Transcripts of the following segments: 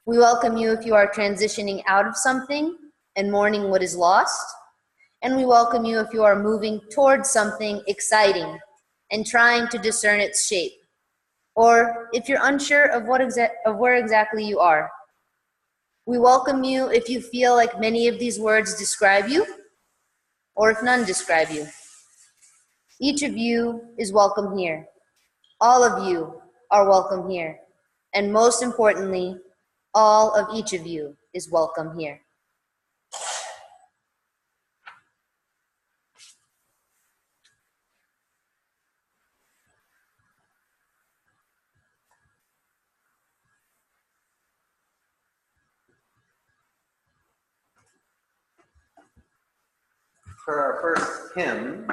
We welcome you if you are transitioning out of something and mourning what is lost. And we welcome you if you are moving towards something exciting and trying to discern its shape. Or if you're unsure of where exactly you are. We welcome you if you feel like many of these words describe you, or if none describe you. Each of you is welcome here. All of you are welcome here. And most importantly, all of each of you is welcome here. For our first hymn,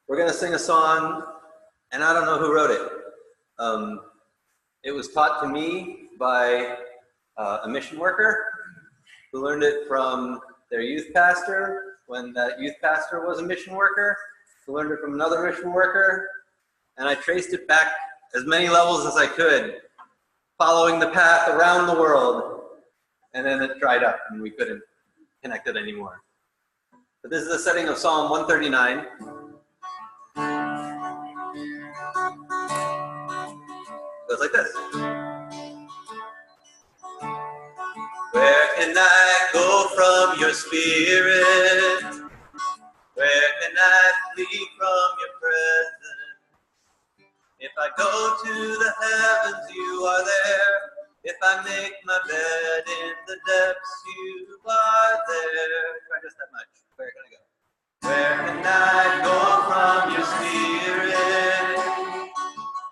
we're going to sing a song, and I don't know who wrote it. It was taught to me by a mission worker who learned it from their youth pastor when that youth pastor was a mission worker, who learned it from another mission worker, and I traced it back as many levels as I could, following the path around the world, and then it dried up and we couldn't connect it anymore. But this is the setting of Psalm 139. It goes like this. Where can I go from your spirit? Where can I flee from your presence? If I go to the heavens, you are there. If I make my bed in the depths, you are there. Try just that much. Where can I go? Where can I go from your spirit?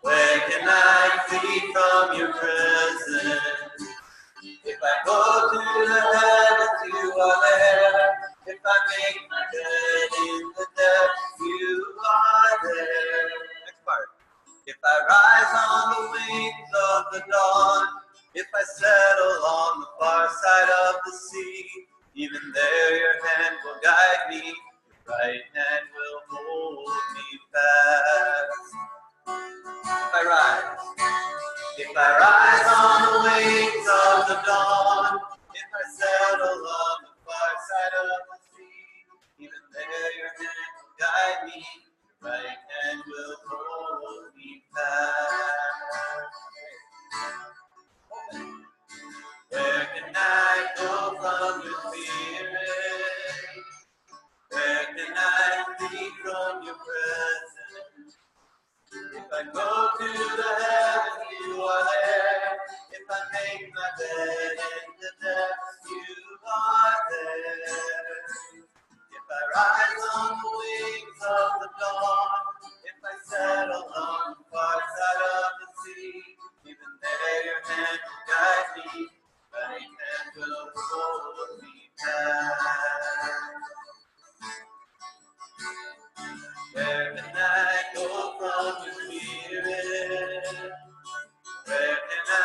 Where can I flee from your presence? If I go to the heavens, you are there. If I make my bed in the depths, you are there. Next part. If I rise on the wings of the dawn, if I settle on the far side of the sea, even there your hand will guide me, your right hand will hold me fast. If I rise on the wings of the dawn, if I settle on the far side of the sea, even there your hand will guide me, your right hand will hold me fast. Where can I go from your spirit? Where can I flee from your presence? If I go to the heavens, you are there. If I make my bed in the depths, you are there. If I rise on the wings of the dawn, if I settle on the far side of the sea, even there your hand will guide me, right hand will hold me fast. Where can I go from your spirit? Where can I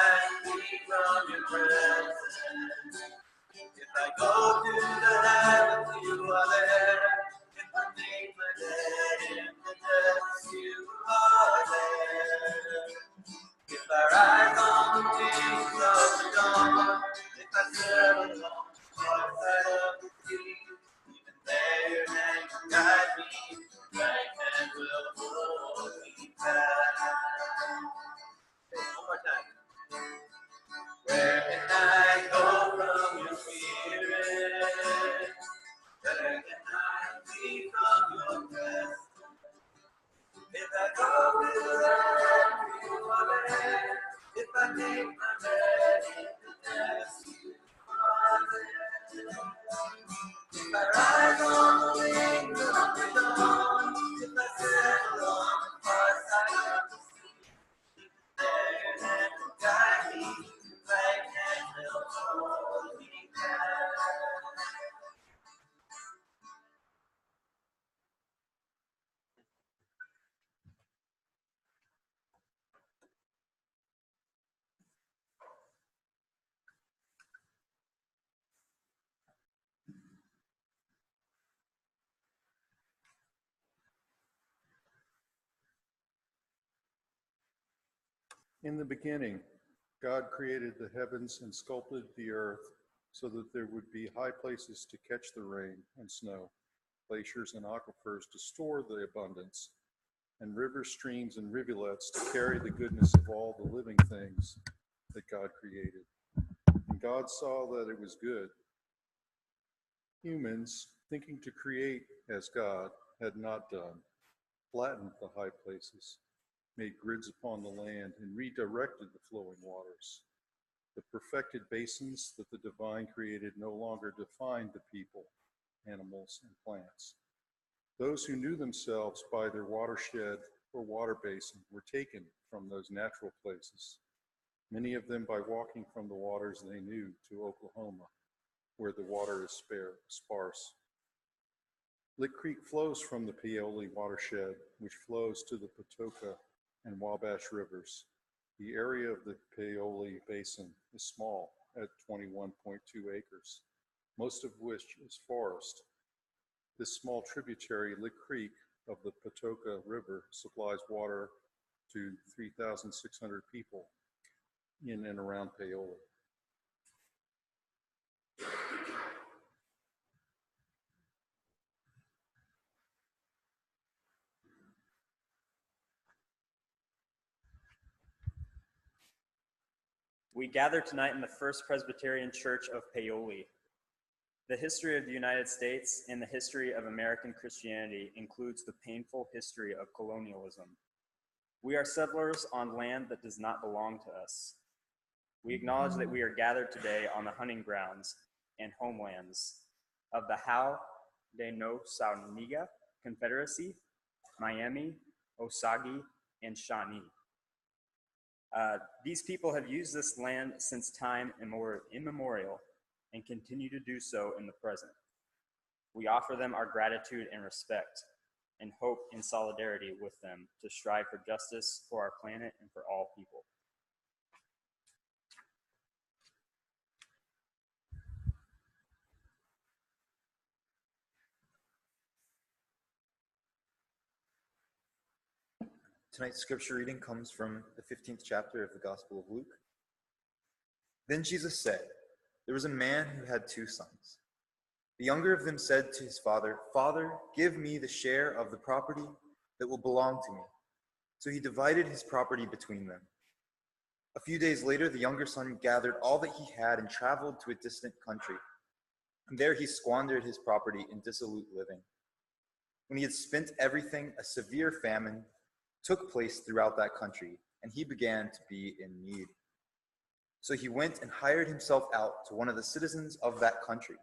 flee from your presence? If I go to the heavens, you are there. If I make my bed in the depths, you are there. If I rise on the wings of the dawn, if I settle on the far side of the sea, even there your hand will guide me, right hand will hold me fast. One more time. Where can I go from your spirit? Where can I flee from your presence? If I go to the heavens, you are there. If I make my bed in the depths, you are there. If I rise on the wings of the dawn, if I settle on the far side of the sea, there your hand will guide me, right hand will hold me fast. In the beginning, God created the heavens and sculpted the earth so that there would be high places to catch the rain and snow, glaciers and aquifers to store the abundance, and rivers, streams, and rivulets to carry the goodness of all the living things that God created. And God saw that it was good. Humans, thinking to create as God had not done, flattened the high places, made grids upon the land, and redirected the flowing waters. The perfected basins that the divine created no longer defined the people, animals, and plants. Those who knew themselves by their watershed or water basin were taken from those natural places, many of them by walking from the waters they knew to Oklahoma, where the water is sparse. Lick Creek flows from the Paoli watershed, which flows to the Patoka and Wabash rivers. The area of the Paoli Basin is small at 21.2 acres, most of which is forest. This small tributary, Lick Creek, of the Patoka River supplies water to 3,600 people in and around Paoli. We gather tonight in the First Presbyterian Church of Paoli. The history of the United States and the history of American Christianity includes the painful history of colonialism. We are settlers on land that does not belong to us. We acknowledge that we are gathered today on the hunting grounds and homelands of the Haudenosaunee Confederacy, Miami, Osage, and Shawnee. These people have used this land since time immemorial and continue to do so in the present. We offer them our gratitude and respect and hope in solidarity with them to strive for justice for our planet and for all people. Tonight's scripture reading comes from the 15th chapter of the Gospel of Luke. Then Jesus said, "There was a man who had 2 sons. The younger of them said to his father, 'Father, give me the share of the property that will belong to me.' So he divided his property between them. A few days later, the younger son gathered all that he had and traveled to a distant country. And there he squandered his property in dissolute living. When he had spent everything, a severe famine took place throughout that country, and he began to be in need. So he went and hired himself out to one of the citizens of that country,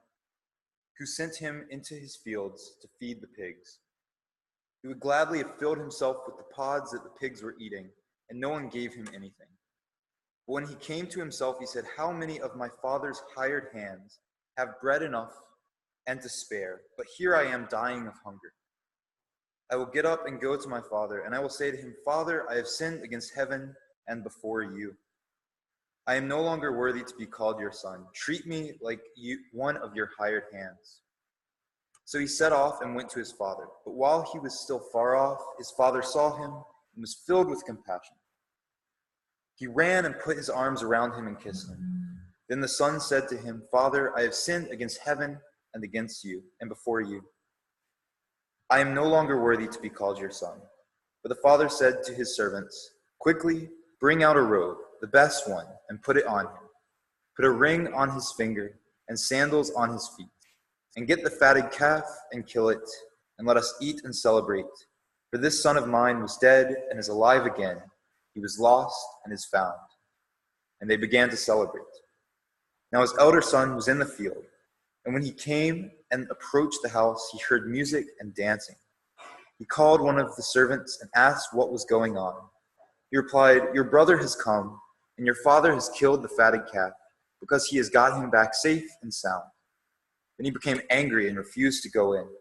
who sent him into his fields to feed the pigs. He would gladly have filled himself with the pods that the pigs were eating, and no one gave him anything. But when he came to himself, he said, 'How many of my father's hired hands have bread enough and to spare, but here I am dying of hunger. I will get up and go to my father, and I will say to him, Father, I have sinned against heaven and before you. I am no longer worthy to be called your son. Treat me like one of your hired hands.' So he set off and went to his father. But while he was still far off, his father saw him and was filled with compassion. He ran and put his arms around him and kissed him. Then the son said to him, 'Father, I have sinned against heaven and against you and before you. I am no longer worthy to be called your son.' But the father said to his servants, 'Quickly, bring out a robe, the best one, and put it on him. Put a ring on his finger and sandals on his feet. And get the fatted calf and kill it, and let us eat and celebrate. For this son of mine was dead and is alive again. He was lost and is found.' And they began to celebrate. Now his elder son was in the field, and when he came and approached the house, he heard music and dancing. He called one of the servants and asked what was going on. He replied, 'Your brother has come, and your father has killed the fatted calf, because he has got him back safe and sound.' Then he became angry and refused to go in.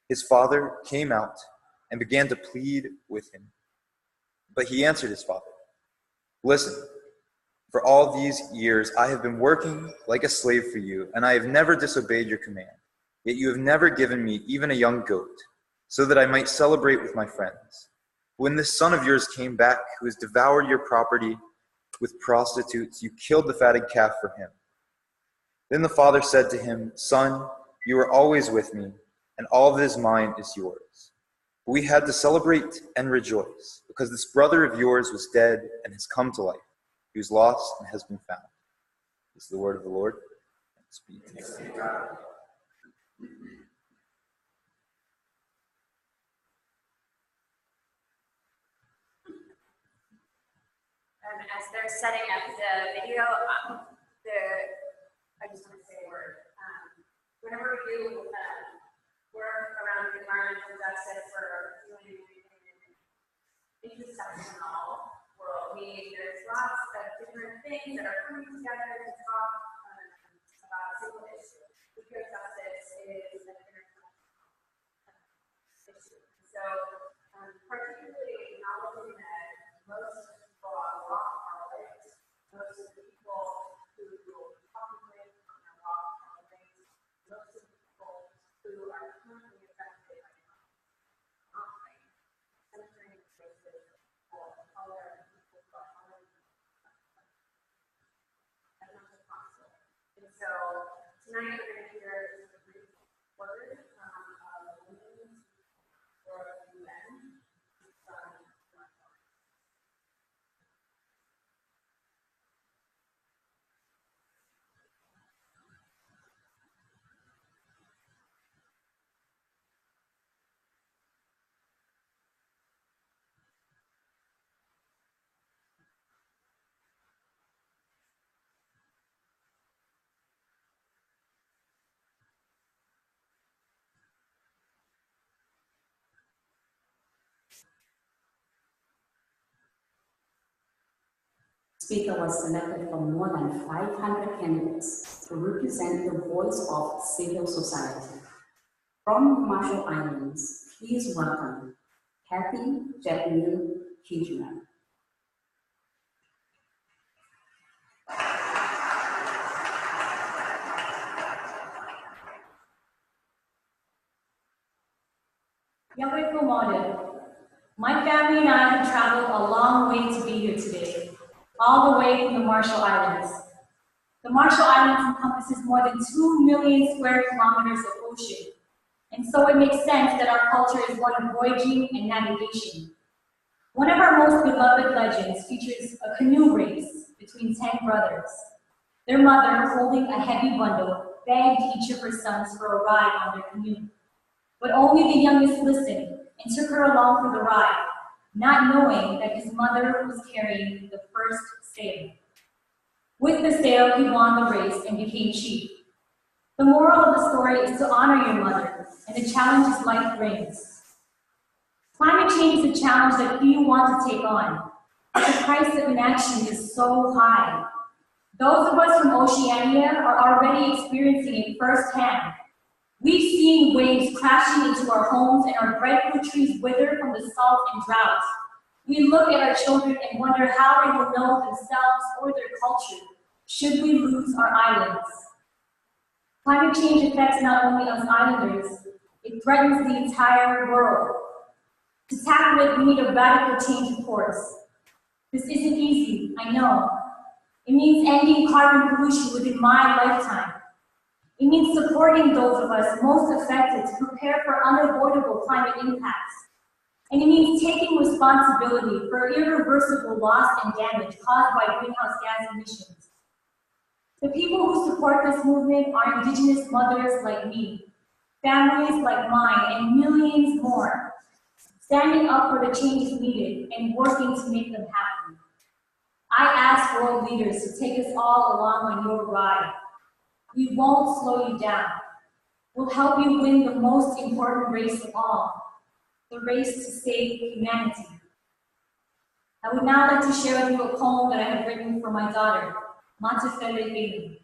His father came out and began to plead with him. But he answered his father, 'Listen, for all these years I have been working like a slave for you, and I have never disobeyed your command. Yet you have never given me even a young goat, so that I might celebrate with my friends. When this son of yours came back, who has devoured your property with prostitutes. You killed the fatted calf for him." Then the father said to him, "Son, you are always with me, and all that is mine is yours." But we had to celebrate and rejoice, because this brother of yours was dead and has come to life. He was lost and has been found. This is the word of the Lord. Thanks be to God. As they're setting up the video, I just want to say a word. Whenever we do work around the environmental justice or doing intersectional world, there's lots of different things that are coming together to talk about a single issue. Because justice is an intersectional issue. So, particularly acknowledging that most people on walk are white, most of the people who will be talking with on their walk are white, most of the people who are currently affected by conflict, centering races of color and people who are already as much as possible. And so tonight we're going to hear just a brief word of women or UN from Speaker was selected from more than 500 candidates to represent the voice of civil society. From the Marshall Islands, please welcome Kathy Jacqueline Kirchner. Yahweh Model. My family and I have traveled a long way to be here today, all the way from the Marshall Islands. The Marshall Islands encompasses more than 2 million square kilometers of ocean, and so it makes sense that our culture is one of voyaging and navigation. One of our most beloved legends features a canoe race between 10 brothers. Their mother, holding a heavy bundle, begged each of her sons for a ride on their canoe. But only the youngest listened and took her along for the ride, not knowing that his mother was carrying the first sail. With the sail, he won the race and became chief. The moral of the story is to honor your mother and the challenges life brings. Climate change is a challenge that few want to take on, but the price of inaction is so high. Those of us from Oceania are already experiencing it firsthand. We've seen waves crashing into our homes and our breadfruit trees wither from the salt and drought. We look at our children and wonder how they will know themselves or their culture should we lose our islands. Climate change affects not only us islanders, it threatens the entire world. To tackle it, we need a radical change of course. This isn't easy, I know. It means ending carbon pollution within my lifetime. It means supporting those of us most affected to prepare for unavoidable climate impacts. And it means taking responsibility for irreversible loss and damage caused by greenhouse gas emissions. The people who support this movement are Indigenous mothers like me, families like mine, and millions more, standing up for the changes needed and working to make them happen. I ask world leaders to take us all along on your ride. We won't slow you down. We'll help you win the most important race of all, the race to save humanity. I would now like to share with you a poem that I have written for my daughter, Matefele Benu.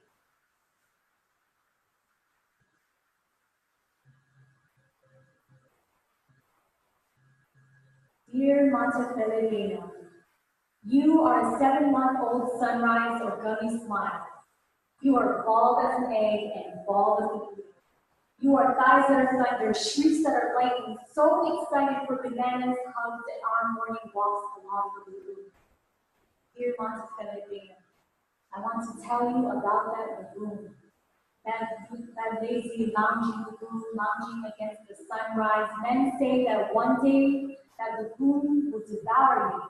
Dear Matefele Benu, you are a 7-month-old sunrise or gummy smile. You are bald as an egg and bald as a blue. You are thighs that are thunder, shrieks that are lightning, so excited for bananas, hugs, and our morning walks along the blue. Dear Montefeltro, I want to tell you about that baboon. That lazy, lounging baboon lounging against the sunrise. Men say that one day that baboon will devour you.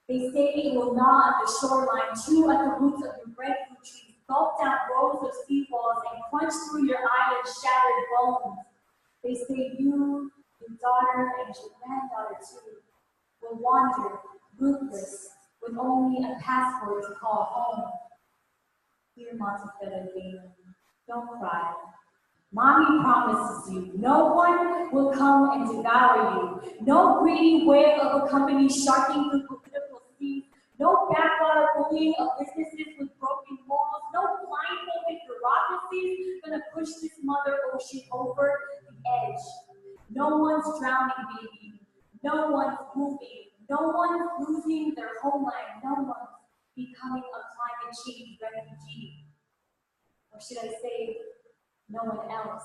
They say it will gnaw at the shoreline, chew at the roots of your breadfruit trees, gulp down rows of seawalls, and crunch through your island's shattered bones. They say you, your daughter, and your granddaughter too, will wander, rootless, with only a passport to call home. Dear Montefeltro, don't cry. Mommy promises you, no one will come and devour you. No greedy whale of a company sharking through political seas. No backwater bullying of businesses with broken morals. No blindfolded bureaucracies gonna push this mother ocean over the edge. No one's drowning, baby. No one's moving. No one's losing their homeland. No one's becoming a climate change refugee. Or should I say, no one else.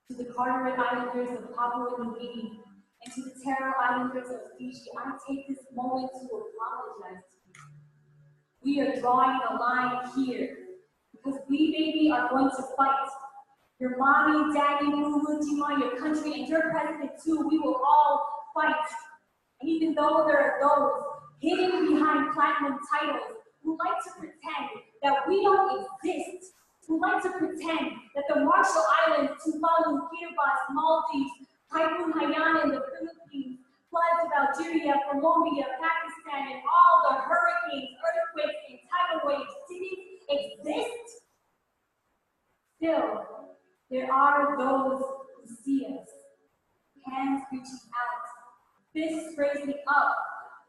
To the Carteret Islanders of Papua New Guinea and to the Taro Islanders of Fiji, I take this moment to apologize to you. We are drawing a line here because we, baby, are going to fight. Your mommy, daddy, Mujima, your country, and your president too, we will all fight. And even though there are those hidden behind platinum titles who like to pretend that we don't exist, who like to pretend that the Marshall Islands, Tuvalu, Kiribati, Maldives, Typhoon Haiyan in the Philippines, floods of Algeria, Colombia, Pakistan, and all the hurricanes, earthquakes, and tidal waves didn't exist. Still, there are those who see us, hands reaching out, fists raising up,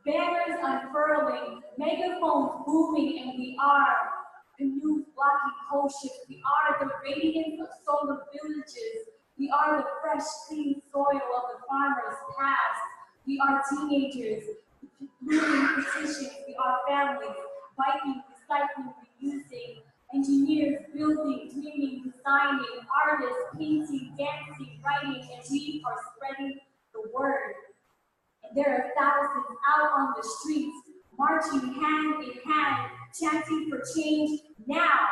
banners unfurling, megaphones booming, and we are canoes blocking coast ships. We are the radiance of solar villages. We are the fresh, clean soil of the farmers past. We are teenagers, blooming petitions. We are families, biking, recycling, reusing, engineers, building, dreaming, designing, artists, painting, dancing, writing, and we are spreading the word. And there are thousands out on the streets, marching hand in hand, chanting for change now.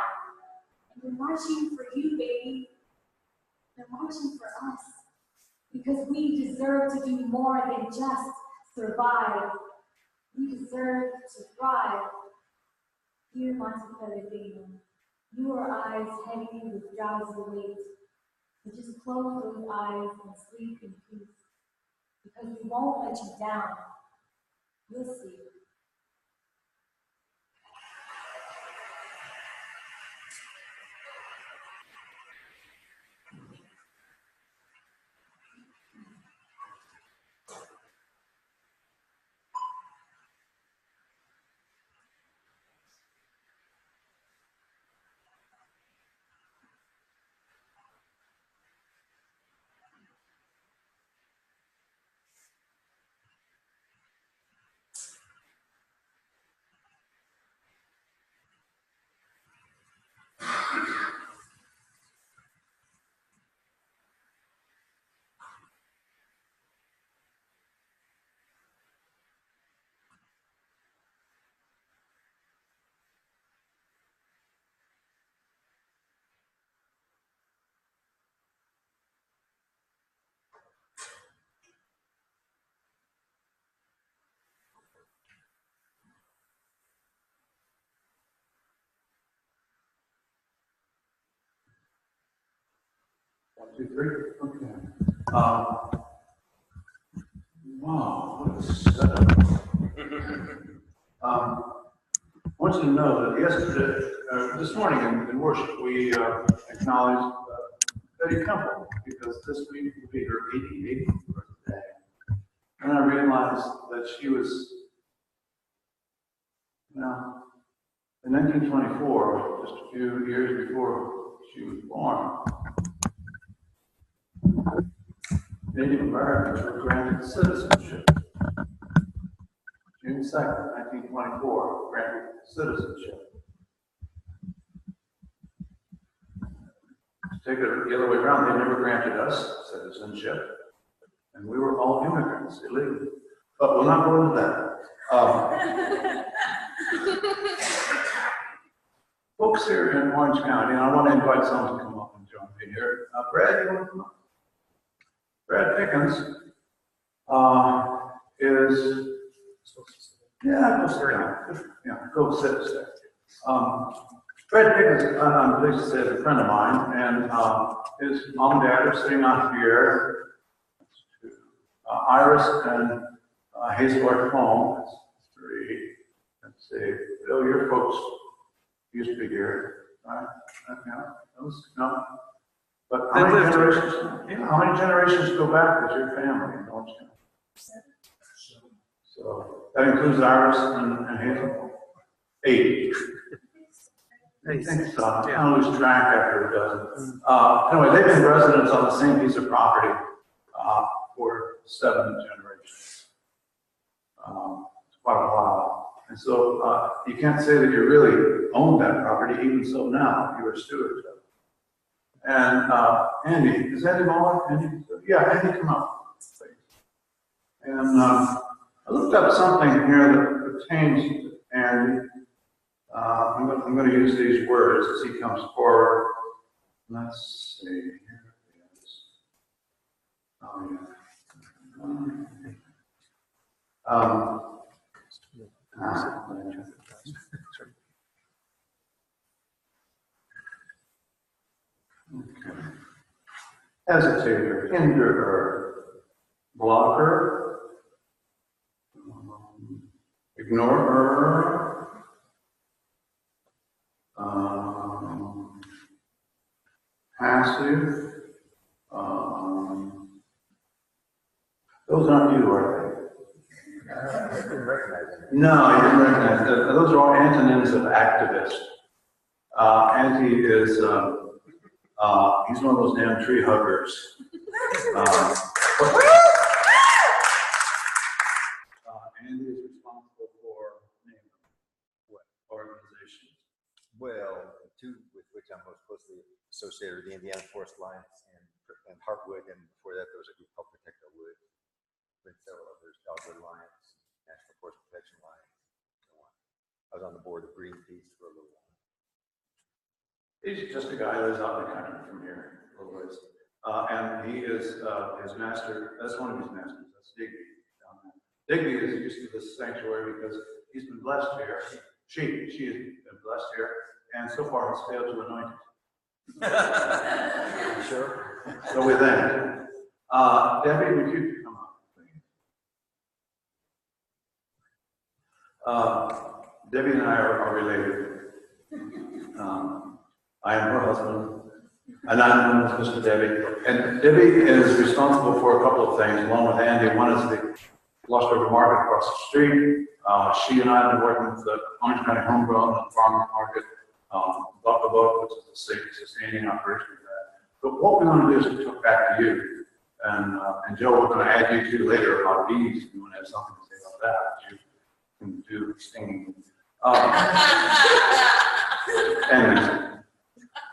And they're marching for you, baby. They're marching for us. Because we deserve to do more than just survive. We deserve to thrive. Dear Montefeltro, your eyes heavy with drowsy weight. So just close those eyes and sleep in peace. Because we won't let you down. You'll see. One, two, three. Okay. Wow, what a setup. I want you to know that yesterday, this morning in worship, we acknowledged Betty Temple because this week will be her 88th birthday. And I realized that she was, in 1924, just a few years before she was born, Native Americans were granted citizenship. June 2nd, 1924, granted citizenship. To take it the other way around, they never granted us citizenship, and we were all immigrants illegally. But we'll not go into that. Folks here in Orange County, and I want to invite someone to come up and join me here. Brad, you want to come up? Brad Pickens is, go sit down. Yeah, go sit. Brad Pickens, I'm pleased to say, is a friend of mine, and his mom and dad are sitting on here. Iris and Hazel are home. That's 3. Let's see. Bill, your folks used to be here, right? No. But how many generations go back with your family in Orange County? So that includes Iris and Hazel? 8. I think so. I lose track after a dozen. Anyway, they've been residents on the same piece of property for 7 generations. It's quite a while. And so you can't say that you really own that property, even so now, you are stewards of it. And Andy, is Andy Muller? Andy? Yeah, Andy, come up, please. And I looked up something here that pertains to Andy. I'm going to use these words as he comes forward. Let's see. Here it is. Oh, yeah. Hesitator, hinderer, blocker, ignorer, passive. Those aren't you, are they? I didn't recognize it. No, I didn't recognize it. Those are all antonyms of activist. Andy is, he's one of those damn tree huggers. Andy is responsible for what organizations? Well, the 2 with which I'm most closely associated are the Indiana Forest Alliance and Heartwood, and before that there was a group called Protect Our Wood, and several others, Dogwood Alliance, National Forest Protection Alliance, and so on. I was on the board of Greenpeace for a little while. He's just a guy who lives out in the country from here, a little ways. And he is his master, that's one of his masters, that's Digby down there. Digby is used to this sanctuary because he's been blessed here. She has been blessed here, and so far has failed to anoint it. Sure. So with that, Debbie, would you come up, please? Debbie and I are related. I am her husband, and I'm known as Mr. Debbie. And Debbie is responsible for a couple of things, along with Andy. One is the Lost River Market across the street. She and I have been working with the Orange County Homegrown and Farmers Market, Buffalo, which is the state sustaining operation of that. But what we want to do is to talk back to you. And Joe, we're going to add you to later about bees. If you want to have something to say about that, you can do stinging. And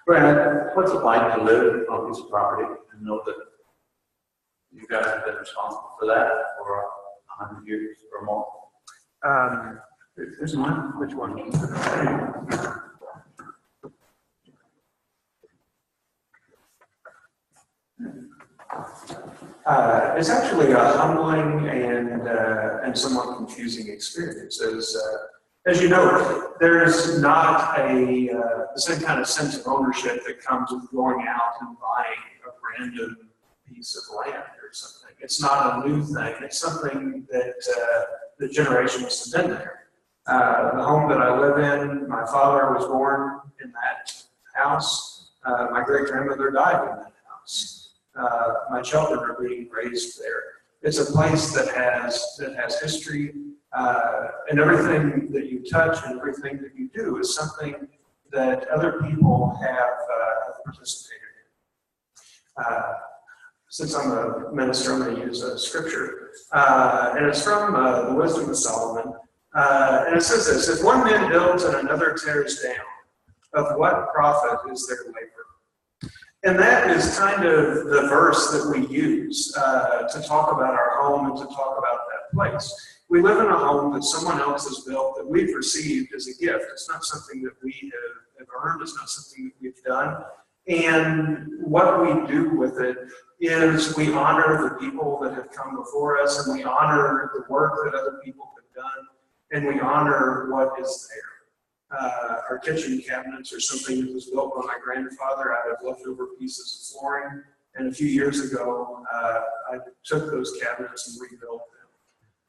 Brad, what's it like to live on a piece of property and know that you guys have been responsible for that for 100 years or more? There's one. Which one? It's actually a humbling and somewhat confusing experience. As you know, there's not the same kind of sense of ownership that comes with going out and buying a random piece of land or something. It's not a new thing. It's something that the generations have been there. The home that I live in, my father was born in that house. My great-grandmother died in that house. My children are being raised there. It's a place that has history, and everything that you touch and everything that you do is something that other people have participated in. Since I'm a minister, I'm going to use a scripture, and it's from the Wisdom of Solomon, and it says this: "If one man builds and another tears down, of what profit is their labor?" And that is kind of the verse that we use to talk about our home and to talk about that place. We live in a home that someone else has built that we've received as a gift. It's not something that we have earned. It's not something that we've done. And what we do with it is we honor the people that have come before us, and we honor the work that other people have done, and we honor what is there. Our kitchen cabinets are something that was built by my grandfather out of leftover pieces of flooring. And a few years ago, I took those cabinets and rebuilt them.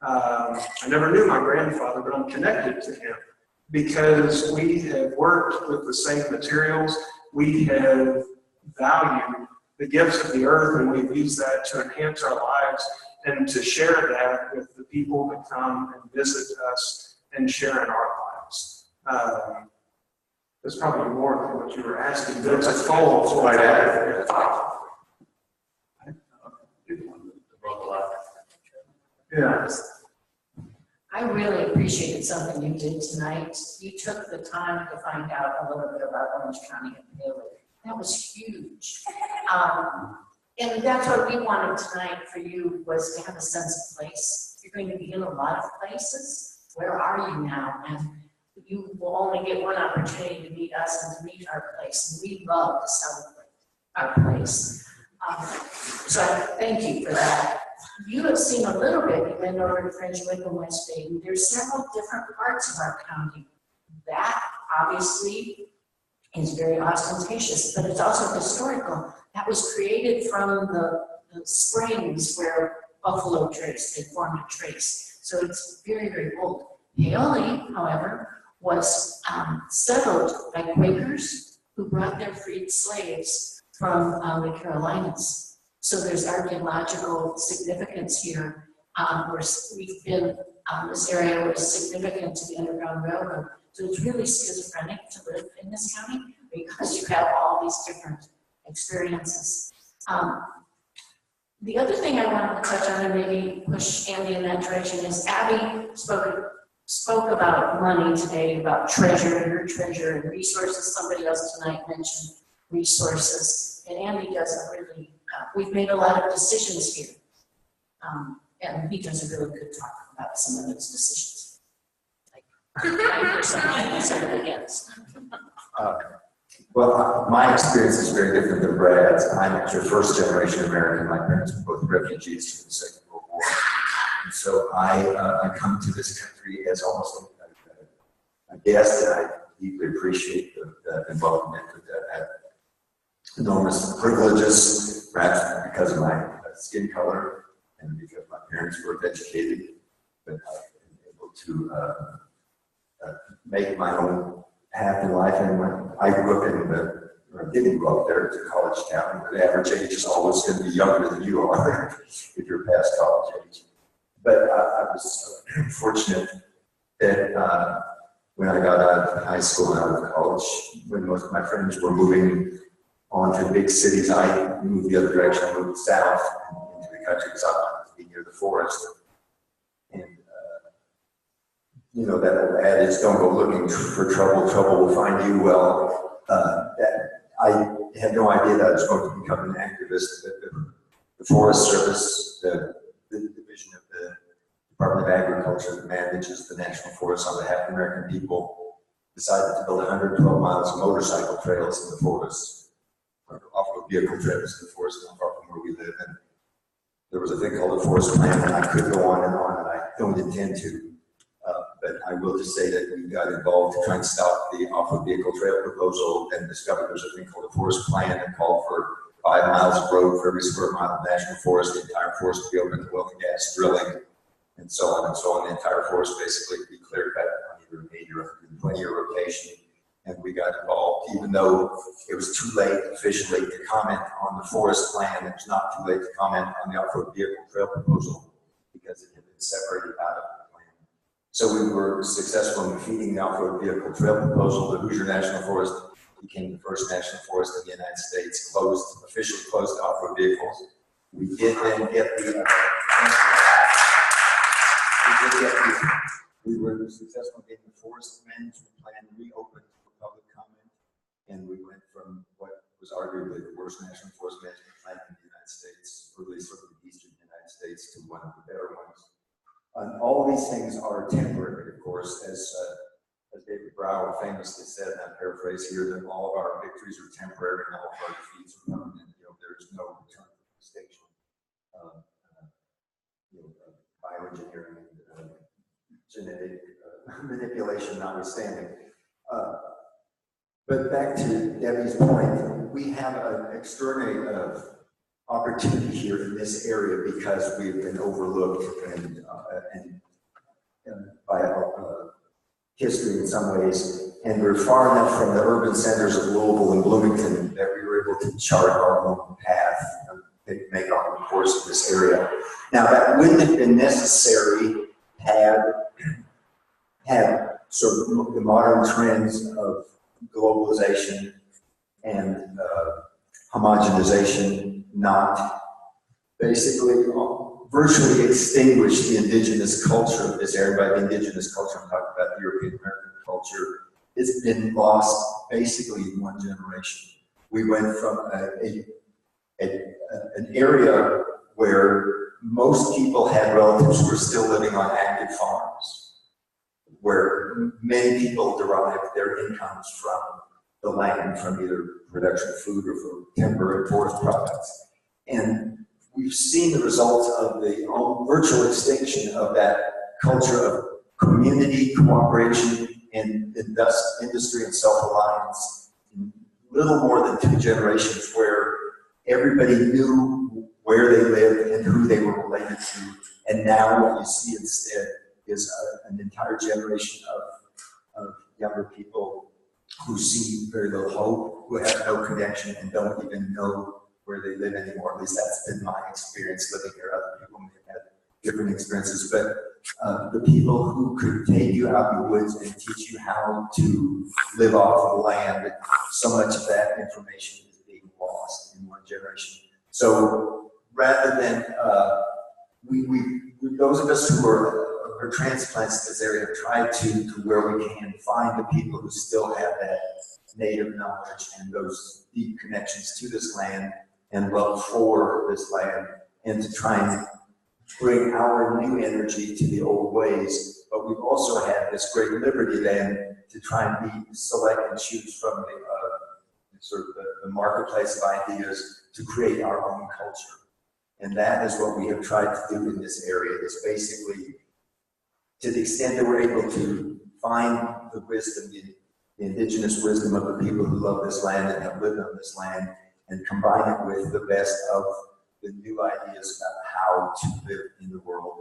I never knew my grandfather, but I'm connected to him because we have worked with the same materials. We have valued the gifts of the earth, and we've used that to enhance our lives and to share that with the people that come and visit us and share in our lives. That's probably more than what you were asking, but it's a full Right at it. Yeah. I really appreciated something you did tonight. You took the time to find out a little bit about Orange County and Paoli. That was huge. And that's what we wanted tonight for you, was to have a sense of place. You're going to be in a lot of places. Where are you now? And you will only get one opportunity to meet us and to meet our place. And we love to celebrate our place. So thank you for that. You have seen a little bit. You've been over to Frenchwick and West Baden. There's several different parts of our county. That obviously is very ostentatious, but it's also historical. That was created from the springs where buffalo trace, they formed a trace. So it's very, very old. Paoli, however, was settled by Quakers who brought their freed slaves from the Carolinas. So there's archaeological significance here. We've been, this area was significant to the Underground Railroad. So it's really schizophrenic to live in this county because you have all these different experiences. The other thing I wanted to touch on and maybe push Andy in that direction is Abby spoke about money today, about treasure and her treasure and resources. Somebody else tonight mentioned resources. And Andy does a really, we've made a lot of decisions here. And he does a really good talk about some of those decisions. Like 5% against. Well, my experience is very different than Brad's. I'm actually first generation American. My parents were both refugees from the Second World War. And so I come to this country as almost a guest, and I deeply appreciate the welcome into that. Enormous privileges, perhaps because of my skin color and because my parents were educated, but I've been able to make my own path in life. And I grew up or didn't grow up there, it's a college town. The average age is always going to be younger than you are if you're past college age. But I was fortunate that when I got out of high school and out of college, when most of my friends were moving on to big cities, I moved the other direction. I moved south into the country because I wanted to be near the forest. And you know that old adage, don't go looking for trouble, trouble will find you. Well, I had no idea that I was going to become an activist. The Forest Service, the division of the Department of Agriculture that manages the national forests on behalf of American people, decided to build 112 miles of motorcycle trails in the forest, off-road vehicle trails in the forest not far from where we live. And there was a thing called a forest plan, and I could go on, and I don't intend to. But I will just say that we got involved to try and stop the off-road vehicle trail proposal and discovered there's a thing called a forest plan that called for 5 miles of road for every square mile of national forest, the entire forest to be open to oil and gas drilling, and so on and so on. The entire forest basically to be clear cut on either an 80 or 120-year rotation. And we got involved, even though it was too late officially to comment on the forest plan. It was not too late to comment on the off-road vehicle trail proposal because it had been separated out of the plan. So we were successful in defeating the off-road vehicle trail proposal. The Hoosier National Forest became the first national forest in the United States, officially closed to off-road vehicles. We did then get we were successful in getting the forest management plan reopened for public comment, and we went from what was arguably the worst national forest management plan in the United States, or at least from the eastern United States, to one of the better ones. all these things are temporary, of course, as David Brower famously said, and I paraphrase here, that all of our victories are temporary and all of our defeats are permanent. There is no return to extinction. Bioengineering, genetic manipulation notwithstanding. But back to Debbie's point, we have an extraordinary opportunity here in this area because we've been overlooked and by history in some ways, and we're far enough from the urban centers of Louisville and Bloomington that we were able to chart our own path and make our own course in this area. Now, that wouldn't have been necessary had sort of the modern trends of globalization and homogenization not basically virtually extinguished the indigenous culture of this area. By the indigenous culture, I'm talking about the European American culture. It's been lost basically in one generation. We went from an area where most people had relatives who were still living on active farms, where many people derived their incomes from the land, from either production of food or from timber and forest products. And we've seen the results of the virtual extinction of that culture of community cooperation and thus industry and self-reliance in little more than 2 generations, where everybody knew where they lived and who they were related to. And now what you see instead is an entire generation of younger people who see very little hope, who have no connection and don't even know where they live anymore. At least that's been my experience living here. Other people may have had different experiences, but the people who could take you out in the woods and teach you how to live off the land, so much of that information is being lost in one generation. So rather than, those of us who are transplants in this area have tried to where we can find the people who still have that native knowledge and those deep connections to this land and love for this land, and to try and bring our new energy to the old ways. But we've also had this great liberty then to try and select and choose from the marketplace of ideas to create our own culture. And that is what we have tried to do in this area, is basically, to the extent that we're able to find the wisdom, the indigenous wisdom of the people who love this land and have lived on this land, and combine it with the best of the new ideas about how to live in the world.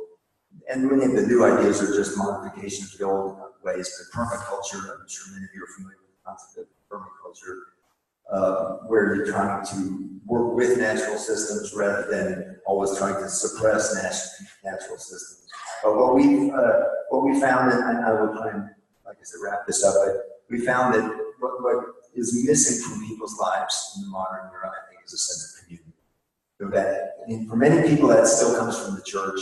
And many of the new ideas are just modifications of the old ways, but permaculture, I'm sure many of you are familiar with the concept of permaculture, where you're trying to work with natural systems rather than always trying to suppress natural systems. But what we found, and I will try and, like I said, wrap this up, but we found that what is missing from people's lives in the modern era, I think, is a sense of community. So that, for many people, that still comes from the church,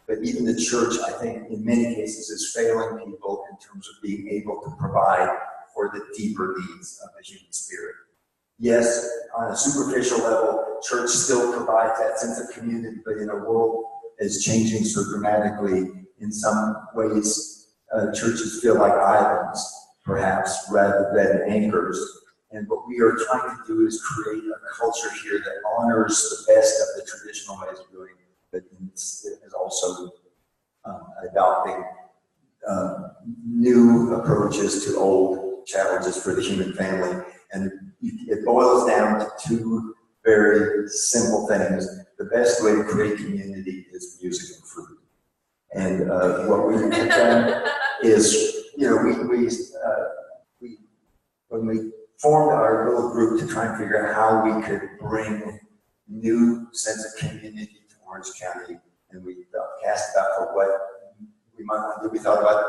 but even the church, I think, in many cases, is failing people in terms of being able to provide for the deeper needs of the human spirit. Yes, on a superficial level, church still provides that sense of community, but in a world is changing so dramatically, in some ways, churches feel like islands, perhaps, rather than anchors. And what we are trying to do is create a culture here that honors the best of the traditional ways of doing it, but is also adopting new approaches to old challenges for the human family. And it boils down to 2 very simple things. The best way to create community is music and food. And what we have done is, when we formed our little group to try and figure out how we could bring new sense of community to Orange County, and we cast about for what we might want to do. We thought about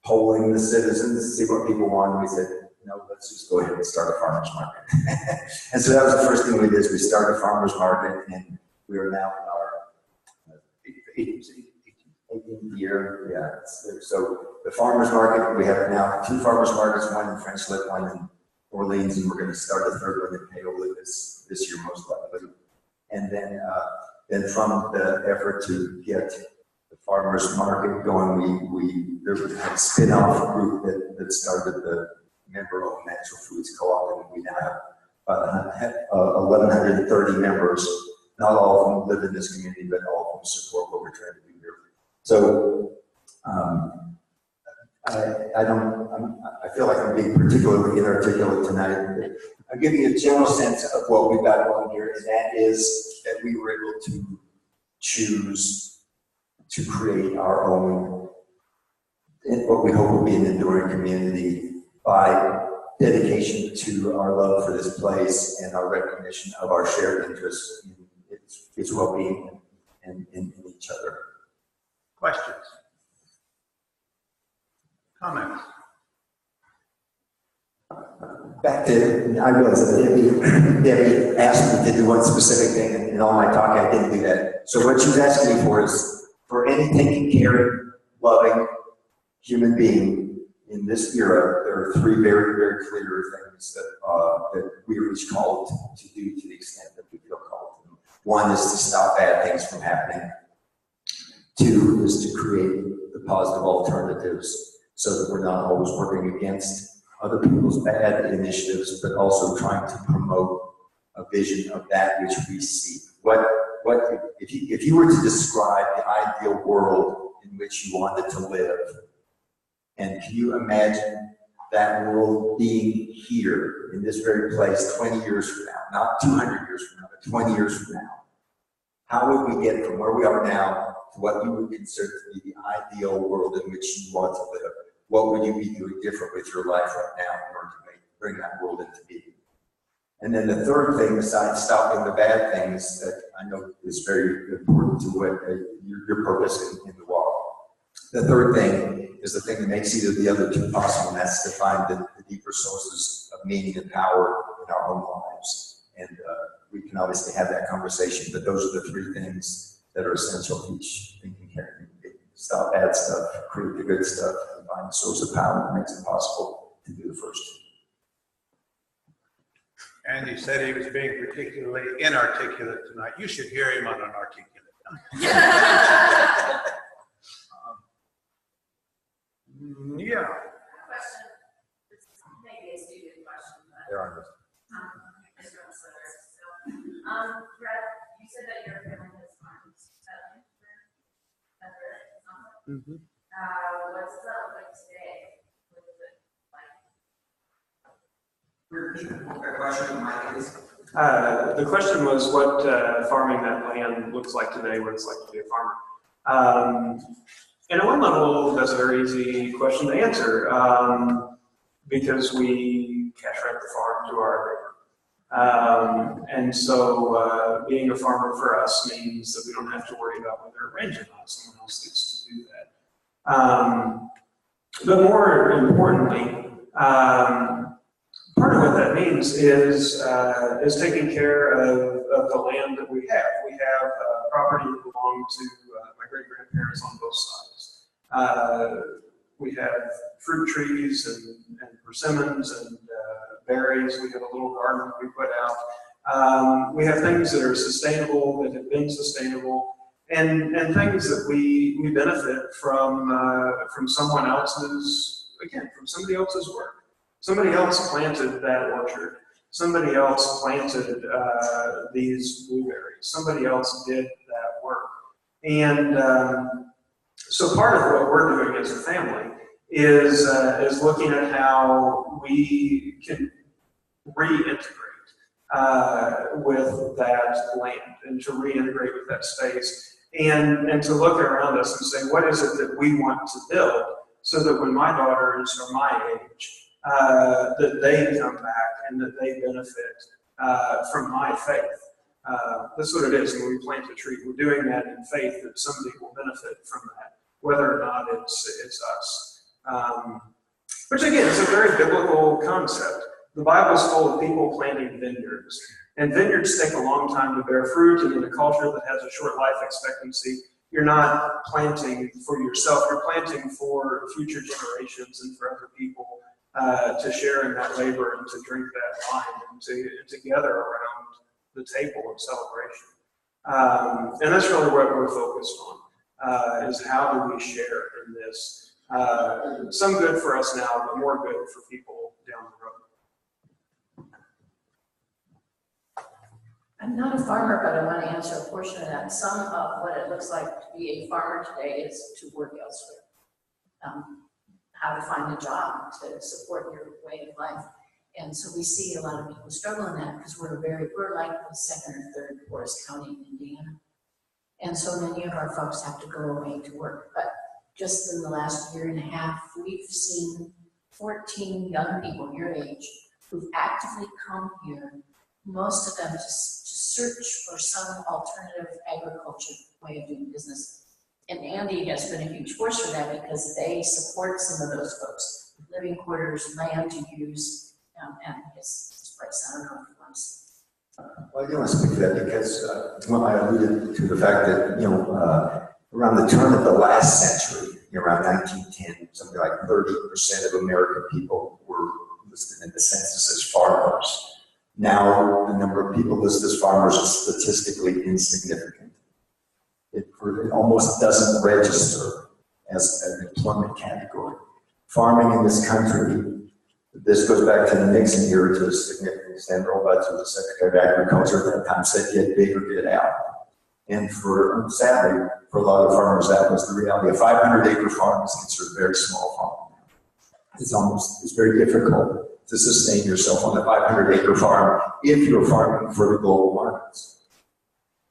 polling the citizens to see what people wanted. We said, no, let's just go ahead and start a farmer's market. And so that was the first thing we did, is we started a farmer's market, and we are now in our 18th year. Yeah. So the farmer's market, we have now 2 farmer's markets, one in French Lick, one in Orleans, and we're going to start a 3rd one in Paoli this year, most likely. And then from the effort to get the farmers market going. There was a spin-off group that started the member-owned natural foods co-op, and we now have 1,130 members. Not all of them live in this community, but all of them support what we're trying to do here. So I feel like I'm being particularly inarticulate tonight. I'm giving you a general sense of what we've got going here, and that is that we were able to choose to create our own, what we hope will be an enduring community by dedication to our love for this place and our recognition of our shared interest in its well-being and in each other. Questions? Comments? Back to, I realize that Debbie asked me to do one specific thing, and in all my talk I didn't do that. So what she's asking me for is, for any taking, caring, loving human being in this era, there are three very, very clear things that we are each called to do to the extent that we feel called to. One is to stop bad things from happening. Two is to create the positive alternatives so that we're not always working against other people's bad initiatives, but also trying to promote a vision of that which we see. If you were to describe the ideal world in which you wanted to live, and can you imagine that world being here in this very place 20 years from now, not 200 years from now, but 20 years from now? How would we get from where we are now to what you would consider to be the ideal world in which you want to live? What would you be doing different with your life right now in order to bring that world into being? And then the third thing, besides stopping the bad things, that I know is very important to what your purpose in the walk. The third thing is the thing that makes either the other two possible, and that's to find the deeper sources of meaning and power in our own lives. And we can obviously have that conversation, but those are the three things that are essential to each thinking character. Stop bad stuff, create the good stuff, and find the source of power that makes it possible to do the first two. And he said he was being particularly inarticulate tonight. You should hear him on an articulate night. Yeah. Question. Maybe a stupid question, but There are Brett, you said that your family has gone settling for ever. What's that look like today? What is it like? The question was what farming that land looks like today, what it's like to be a farmer. And at one level, that's a very easy question to answer because we cash rent the farm to our labor. And so being a farmer for us means that we don't have to worry about whether it rains or not. Someone else gets to do that. But more importantly, part of what that means is taking care of the land that we have. We have property that belonged to my great-grandparents on both sides. We have fruit trees and persimmons and berries. We have a little garden that we put out. We have things that are sustainable, that have been sustainable, and things that we benefit from someone else's, again, from somebody else's work. Somebody else planted that orchard. Somebody else planted these blueberries. Somebody else did that work. And so part of what we're doing as a family is looking at how we can reintegrate with that land and to reintegrate with that space and to look around us and say, what is it that we want to build so that when my daughters are my age, that they come back and that they benefit from my faith. That's what it is when we plant a tree. We're doing that in faith that somebody will benefit from that, whether or not it's us. Which again is a very biblical concept. The Bible is full of people planting vineyards. And vineyards take a long time to bear fruit, and in a culture that has a short life expectancy, you're not planting for yourself, you're planting for future generations and for other people to share in that labor and to drink that wine and to gather around the table of celebration. And that's really what we're focused is how do we share in this? Some good for us now, but more good for people down the road. I'm not a farmer, but I want to answer a portion of that. Some of what it looks like to be a farmer today is to work elsewhere. How to find a job to support your way of life. And so we see a lot of people struggle in that because we're like the second or third poorest county in Indiana. And so many of our folks have to go away to work. But just in the last year and a half, we've seen 14 young people your age who've actively come here, most of them to search for some alternative agriculture way of doing business. And Andy has been a huge force for that because they support some of those folks, living quarters, land to use, and his price. I don't know if he wants. Well, I do want to speak to that because I alluded to the fact that, around the turn of the last century, around 1910, something like 30% of American people were listed in the census as farmers. Now, the number of people listed as farmers is statistically insignificant. It almost doesn't register as an employment category. Farming in this country, this goes back to the Nixon era to a significant extent. Earl Butz was the Secretary of Agriculture at that time, said get big or get out. And sadly, for a lot of farmers, that was the reality. A 500-acre farm is considered a very small farm. It's very difficult to sustain yourself on a 500-acre farm if you're farming for the global markets.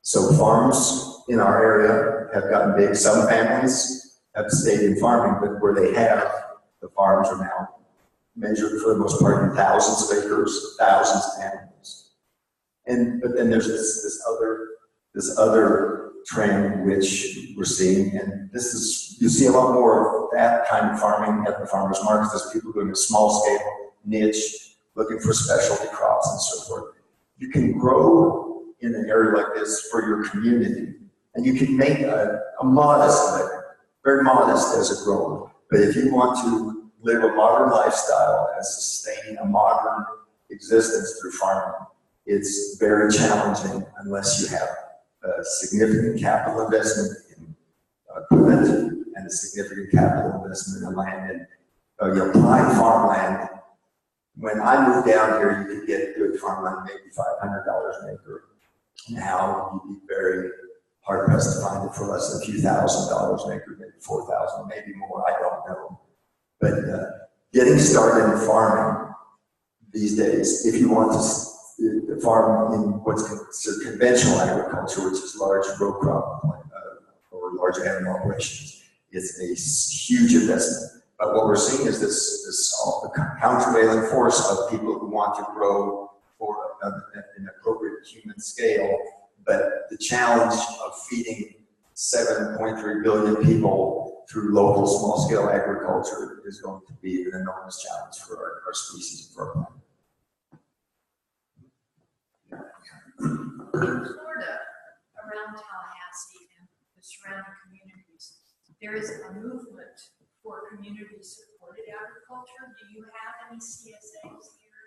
So farms in our area have gotten big. Some families have stayed in farming, but where they have, the farms are now measured for the most part in thousands of acres, thousands of animals. But then there's this other trend which we're seeing, and you see a lot more of that kind of farming at the farmers markets. There's people doing a small scale niche, looking for specialty crops and so forth. You can grow in an area like this for your community, and you can make a modest living, very modest as a grower. But if you want to live a modern lifestyle and sustain a modern existence through farming, it's very challenging unless you have a significant capital investment in equipment and a significant capital investment in land. And you apply farmland. When I moved down here, you could get good farmland, maybe $500 an acre. Now you'd be very hard pressed to find it for less than a few $1,000s an acre, maybe 4,000, maybe more. I don't know. But getting started in farming these days, if you want to farm in what's considered conventional agriculture, which is large row crop or large animal operations, is a huge investment. But what we're seeing is this countervailing force of people who want to grow for an appropriate human scale. But the challenge of feeding 7.3 billion people through local small-scale agriculture is going to be an enormous challenge for our species and for our planet. In Florida, around Tallahassee and the surrounding communities, there is a movement for community-supported agriculture. Do you have any CSAs here?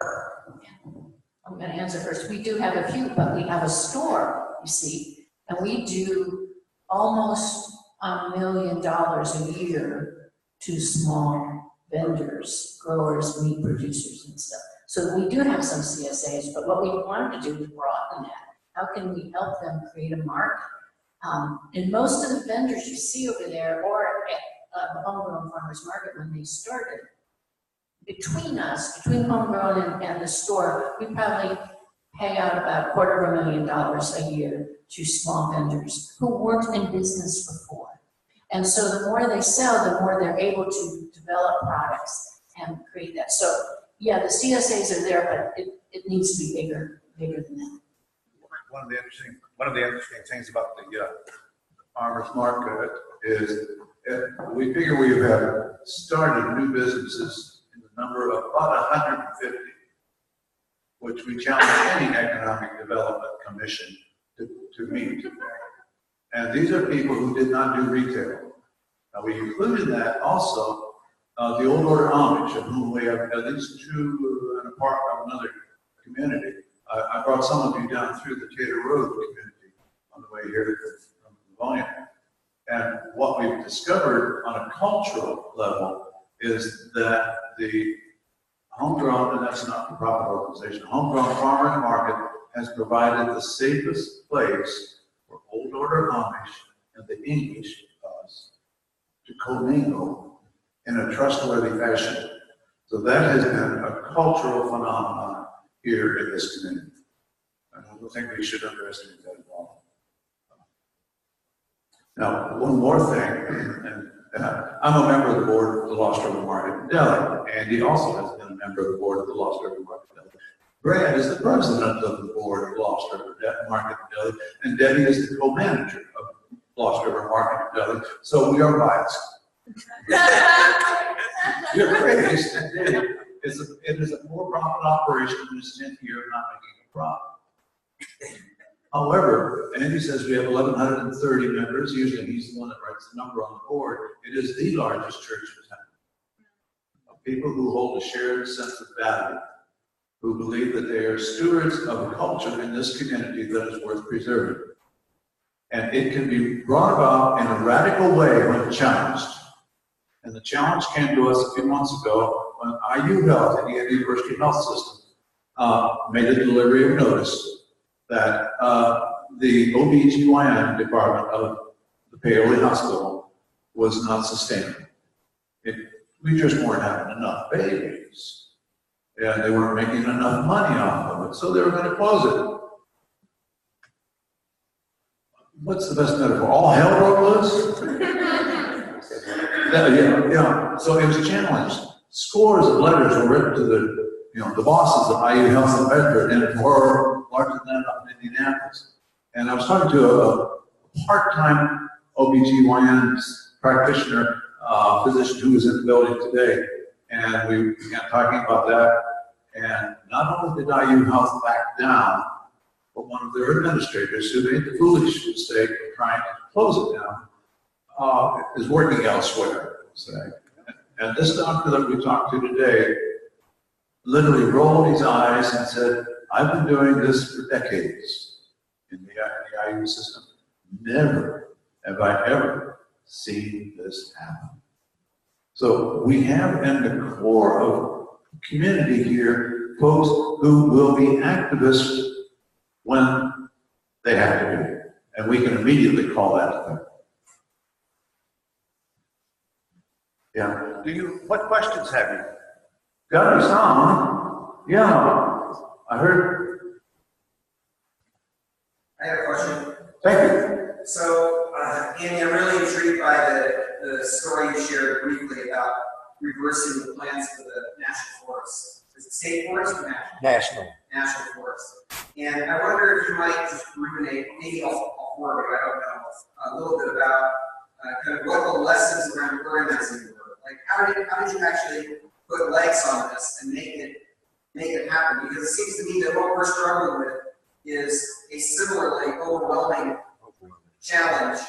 I'm going to answer first. We do have a few, but we have a store, you see, and we do almost $1 million a year to small vendors, growers, meat producers, and stuff. So we do have some CSAs, but what we wanted to do is broaden that. How can we help them create a market? And most of the vendors you see over there, or at the Homegrown Farmers Market when they started, between us, between Homegrown and the store, we probably pay out about $250,000 a year to small vendors who weren't in business before. And so the more they sell, the more they're able to develop products and create that. So yeah, the CSAs are there, but it needs to be bigger than that. One of the interesting things about the farmers market is we figure we have started new businesses in the number of about 150, which we challenge any economic development commission to meet. And these are people who did not do retail. Now we include in that also the old order Amish, of whom we have at least two and a part of another community. I brought some of you down through the Tater Road community on the way here from Livonia. And what we've discovered on a cultural level is that the homegrown, and that's not the profit organization, homegrown farmers market has provided the safest place for old order Amish and the English us to commingle in a trustworthy fashion. So that has been a cultural phenomenon here in this community. I don't think we should underestimate that at all. Now, one more thing, and I'm a member of the board of the Lost River Market in Delhi. Andy also has been a member of the board of the Lost River Market in Delhi. Brad is the president of the board of Lost River Market in Delhi, and Debbie is the co-manager of Lost River Market in Delhi, so we are biased. You're crazy. It is a for-profit operation in this 10th year of not making a profit. However, Andy says we have 1,130 members. Usually he's the one that writes the number on the board. It is the largest church in town. Of people who hold a shared sense of value, who believe that they are stewards of a culture in this community that is worth preserving. And it can be brought about in a radical way when challenged. And the challenge came to us a few months ago when IU Health, Indiana University Health System, made a delivery of notice that the OBGYN department of the Paoli Hospital was not sustainable. We just weren't having enough babies. And they weren't making enough money off of it, so they were going to close it. What's the best metaphor? All hell broke loose? Yeah. So it was challenged. Scores of letters were written to the bosses of IU Health and Bedford, and it were larger than that up in Indianapolis. And I was talking to a part-time OBGYN practitioner, physician who was in the building today, and we began talking about that. And not only did IU Health back down, but one of their administrators who made the foolish mistake of trying to close it down is working elsewhere. And this doctor that we talked to today literally rolled his eyes and said, I've been doing this for decades in the IU system. Never have I ever seen this happen. So we have in the core of community here folks who will be activists when they have to be. And we can immediately call that to them. Yeah. What questions have you? Got me some. Yeah. I heard. I have a question. Thank you. So, Andy, I'm really intrigued by the story you shared briefly about reversing the plans for the national forest. Is it state forest or national? National forest. And I wonder if you might just ruminate, maybe all four of you, I don't know, a little bit about kind of what the lessons around organizing were. Like, how did you actually put legs on this and make it happen? Because it seems to me that what we're struggling with is a similarly overwhelming challenge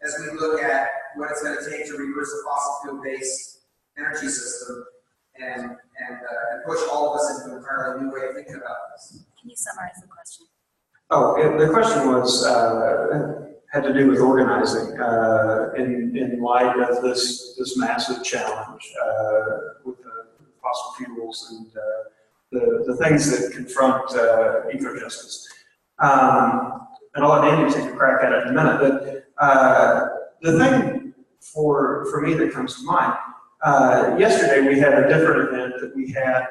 as we look at what it's going to take to reverse a fossil fuel-based energy system and push all of us into an entirely new way of thinking about this. Can you summarize the question? Oh, the question was had to do with organizing in light of this massive challenge with the fossil fuels and the things that confront eco-justice. And I'll let Andy take a crack at it in a minute, but the thing for me that comes to mind, yesterday we had a different event that we had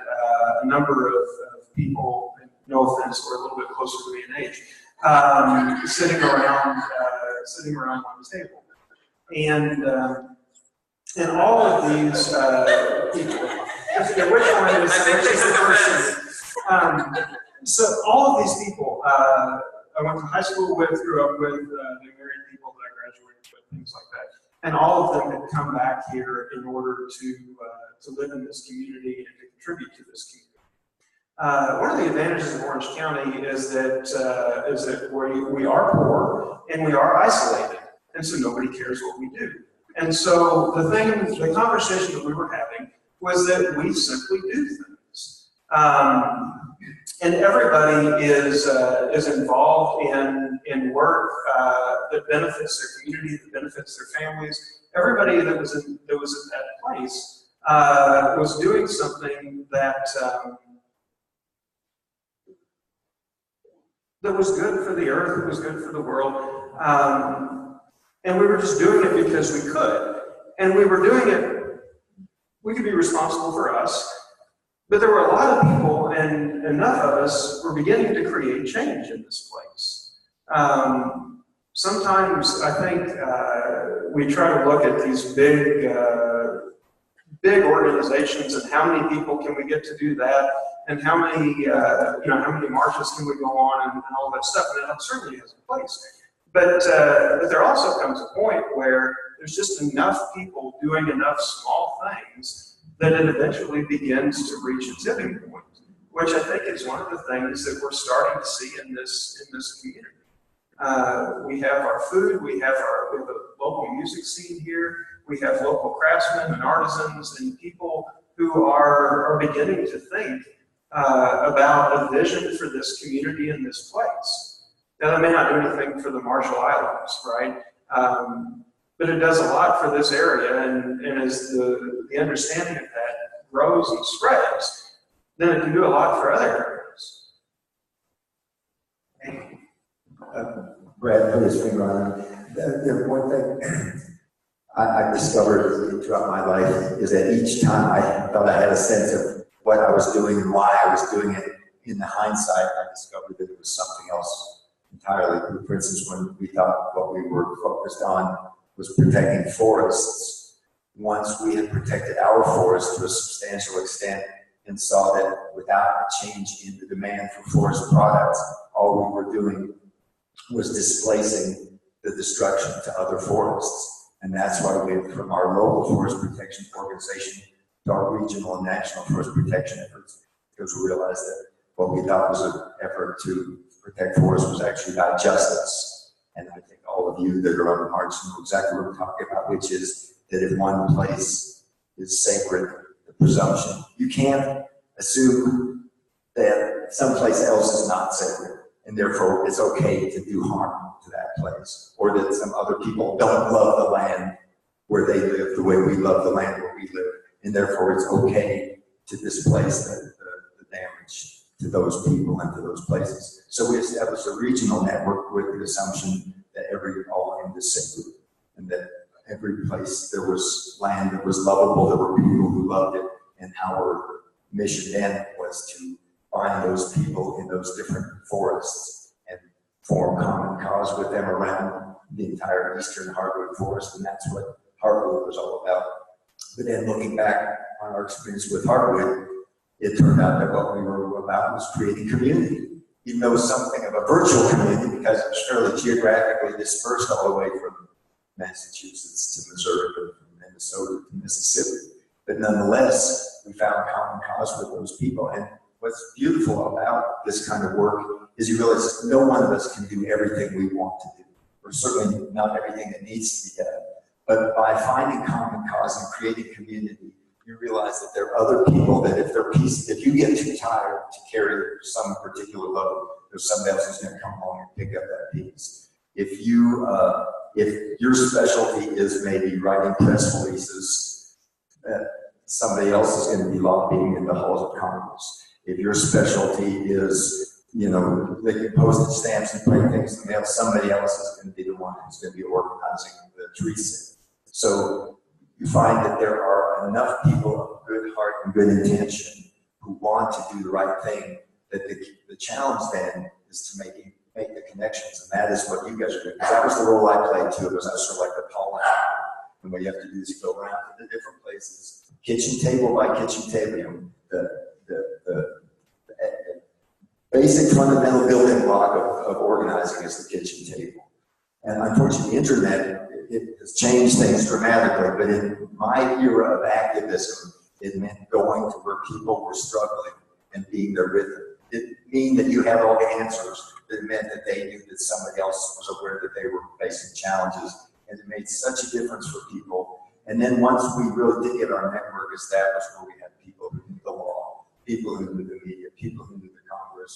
a number of people, and no offense, we're a little bit closer to me in age, sitting around one table. And all of these people, which one is the person? So all of these people, I went to high school with, grew up with, they married people that I graduated with, things like that. And all of them had come back here in order to live in this community and to contribute to this community. One of the advantages of Orange County is that we are poor and we are isolated, and so nobody cares what we do. And so the conversation that we were having was that we simply do things. And everybody is involved in work that benefits their community, that benefits their families. Everybody that was in that place was doing something that that was good for the earth, that was good for the world, and we were just doing it because we could, and we were doing it. We could be responsible for us. But there were a lot of people, and enough of us were beginning to create change in this place. Sometimes I think we try to look at these big organizations and how many people can we get to do that, and how many how many marches can we go on, and all that stuff. And that certainly has a place. But there also comes a point where there's just enough people doing enough small things that it eventually begins to reach a tipping point, which I think is one of the things that we're starting to see in this community. We have our food, we have a local music scene here, we have local craftsmen and artisans and people who are beginning to think about a vision for this community and this place. Now, that may not do anything for the Marshall Islands, right? But it does a lot for this area, and as the understanding of that grows and spreads, then it can do a lot for other areas. Brad put his finger on it. The one thing I've discovered throughout my life is that each time I thought I had a sense of what I was doing and why I was doing it, in the hindsight, I discovered that it was something else entirely. For instance, when we thought what we were focused on was protecting forests, once we had protected our forests to a substantial extent and saw that without a change in the demand for forest products, all we were doing was displacing the destruction to other forests. And that's why we went from our local forest protection organization to our regional and national forest protection efforts, because we realized that what we thought was an effort to protect forests was actually about justice. And I think all of you that are on the march know exactly what we're talking about, which is that if one place is sacred, the presumption, you can't assume that someplace else is not sacred, and therefore it's okay to do harm to that place, or that some other people don't love the land where they live the way we love the land where we live, and therefore it's okay to displace the damage to those people and to those places. So we established a regional network with the assumption that all land is sacred, and that every place there was land that was lovable, there were people who loved it, and our mission then was to find those people in those different forests and form common cause with them around the entire eastern hardwood forest, and that's what hardwood was all about. But then looking back on our experience with hardwood, it turned out that what we were about was creating community, even though it was something of a virtual community because it was fairly geographically dispersed all the way from Massachusetts to Missouri, from Minnesota to Mississippi. But nonetheless, we found common cause with those people. And what's beautiful about this kind of work is you realize no one of us can do everything we want to do, or certainly not everything that needs to be done. But by finding common cause and creating community, you realize that there are other people that if you get too tired to carry some particular load, there's somebody else who's going to come along and pick up that piece. If your specialty is maybe writing press releases, somebody else is going to be lobbying in the halls of Congress. If your specialty is, making postage stamps and putting things in the mail, somebody else is going to be the one who's going to be organizing the tree sale. So you find that there are enough people of good heart and good intention who want to do the right thing, that the challenge then is to make the connections, and that is what you guys are doing. Because that was the role I played too. It was sort of like the Paoli. And what you have to do is you go around to the different places, kitchen table by kitchen table, the basic fundamental building block of organizing is the kitchen table. And unfortunately, the internet, it has changed things dramatically, but in my era of activism, it meant going to where people were struggling and being there with them. It didn't mean that you had all the answers. It meant that they knew that somebody else was aware that they were facing challenges, and it made such a difference for people. And then once we really did get our network established, where we had people who knew the law, people who knew the media, people who knew the Congress,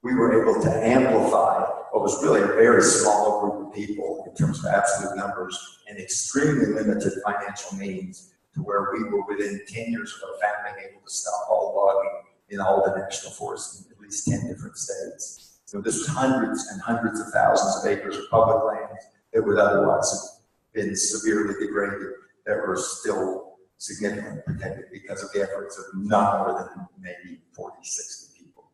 we were able to amplify what was really a very small group of people in terms of absolute numbers and extremely limited financial means, to where we were within 10 years of our founding able to stop all logging in all the national forests in at least 10 different states. So this was hundreds and hundreds of thousands of acres of public lands that would otherwise have been severely degraded, that were still significantly protected because of the efforts of not more than maybe 40, 60 people.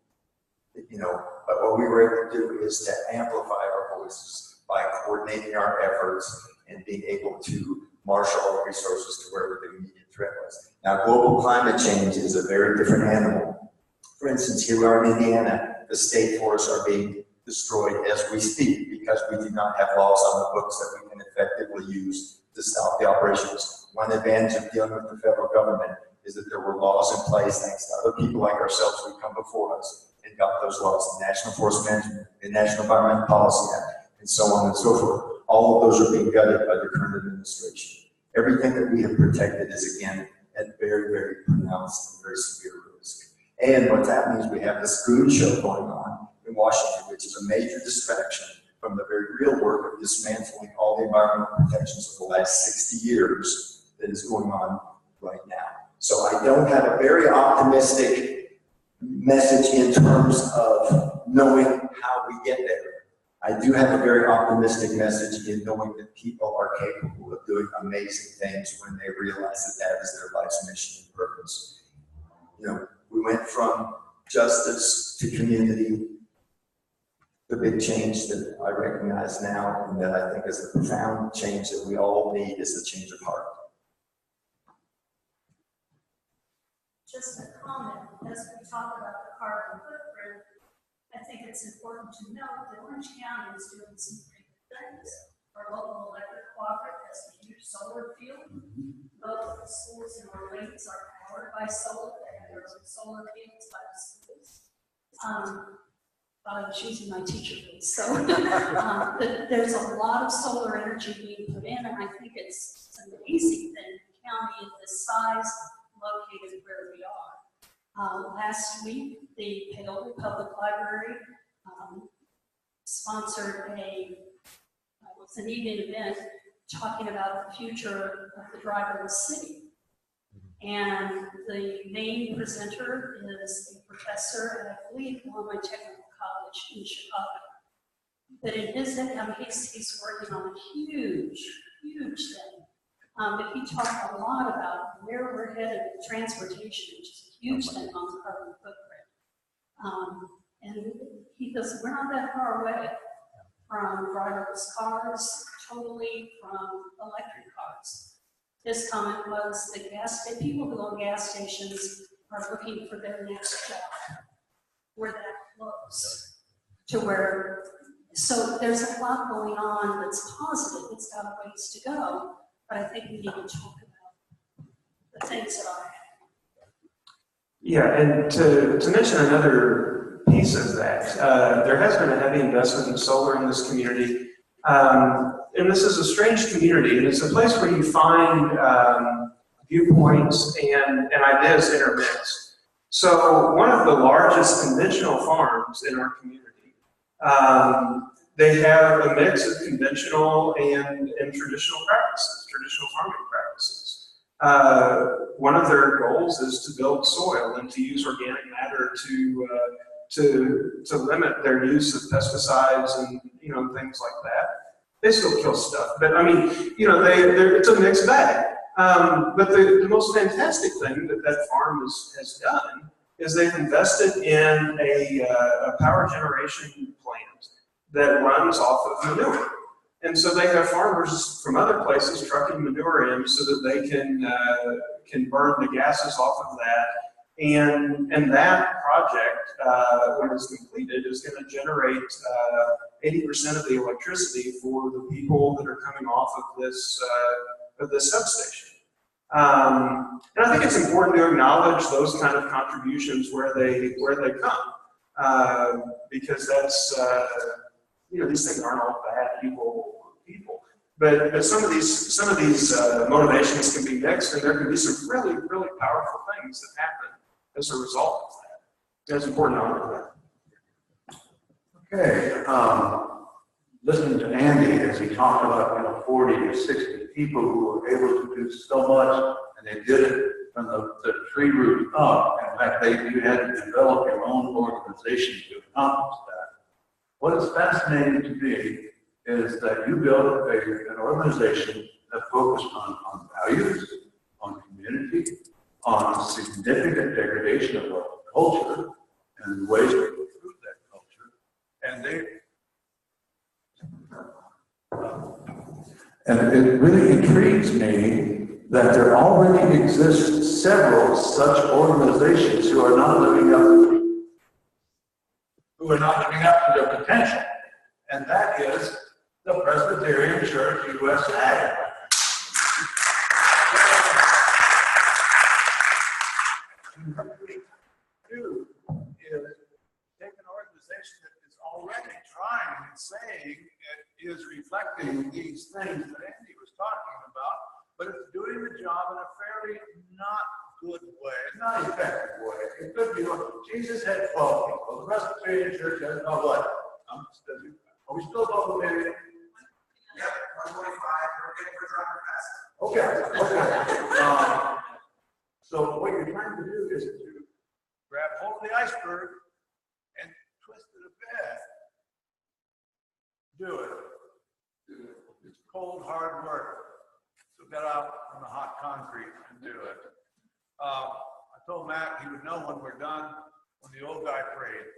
You know, but what we were able to do is to amplify our voices by coordinating our efforts and being able to marshal our resources to wherever the immediate threat was. Now, global climate change is a very different animal. For instance, here we are in Indiana, the state forests are being destroyed as we speak because we do not have laws on the books that we can effectively use to stop the operations. One advantage of dealing with the federal government is that there were laws in place, thanks to other people like ourselves who come before us and got those laws, the National Forest Management, the National Environmental Policy Act, and so on and so forth. All of those are being gutted by the current administration. Everything that we have protected is, again, at very, very pronounced and very severe risk. And what's happening is we have this goon show going on in Washington, which is a major distraction from the very real work of dismantling all the environmental protections of the last 60 years that is going on right now. So I don't have a very optimistic message in terms of knowing how we get there. I do have a very optimistic message in knowing that people are capable of doing amazing things when they realize that that is their life's mission and purpose. You know, we went from justice to community. The big change that I recognize now and that I think is a profound change that we all need is a change of heart. Just a comment, as we talk about the carbon footprint, I think it's important to note that Orange County is doing some pretty good things. Our local electric cooperative has a huge solar field. Both of the schools in Orleans are powered by solar. They have their own solar fields by the schools. I was using my teacher piece. So there's a lot of solar energy being put in, and I think it's an amazing thing. A county of this size, located where we are. Last week, the Paoli Public Library sponsored an evening event talking about the future of the driverless city. And the main presenter is a professor at, I believe, Illinois Technical College in Chicago. But in his, he's working on a huge thing. But he talked a lot about where we're headed with transportation, which is a huge thing on the carbon footprint. And he goes, we're not that far away from driverless cars, totally from electric cars. His comment was that people who own gas stations are looking for their next job. We're that close to where, so there's a lot going on that's positive. It's got a ways to go, but I think we need to talk about the things that are happening. Yeah, and to mention another piece of that, there has been a heavy investment in solar in this community. And this is a strange community, and it's a place where you find viewpoints and ideas intermixed. So one of the largest conventional farms in our community, they have a mix of conventional and traditional practices, traditional farming practices. One of their goals is to build soil and to use organic matter to limit their use of pesticides and things like that. They still kill stuff, but I mean, it's a mixed bag. But the most fantastic thing that farm has done is they've invested in a power generation plant that runs off of manure. And so they have farmers from other places trucking manure in so that they can burn the gases off of that. And that project, when it's completed, is going to generate 80% of the electricity for the people that are coming off of this substation. And I think it's important to acknowledge those kind of contributions where they come, because that's these things aren't all bad people. But some of these motivations can be mixed, and there can be some really powerful things that happen as a result of that. It's important to honor that. Okay, listening to Andy as he talked about, 40 to 60 people who were able to do so much, and they did it from the tree root up. In fact, you had to develop your own organization to accomplish that. What is fascinating to me is that you built an organization that focused on values, on community, on significant degradation of our culture, and ways to improve that culture. And it really intrigues me that there already exist several such organizations who are not living up to their potential, and that is the Presbyterian Church USA. Do is take an organization that is already trying and saying it is reflecting these things that Andy was talking about, but it's doing the job in a fairly not good way, not effective way. It could be, Jesus had 12 people. The Presbyterian Church has about what? Are we still talking about it? Yep, 145, we're Okay. So what you're trying to do is to grab hold of the iceberg and twist it a bit. Do it. It's cold, hard work. So get out on the hot concrete and do it. I told Matt he would know when we're done when the old guy prayed.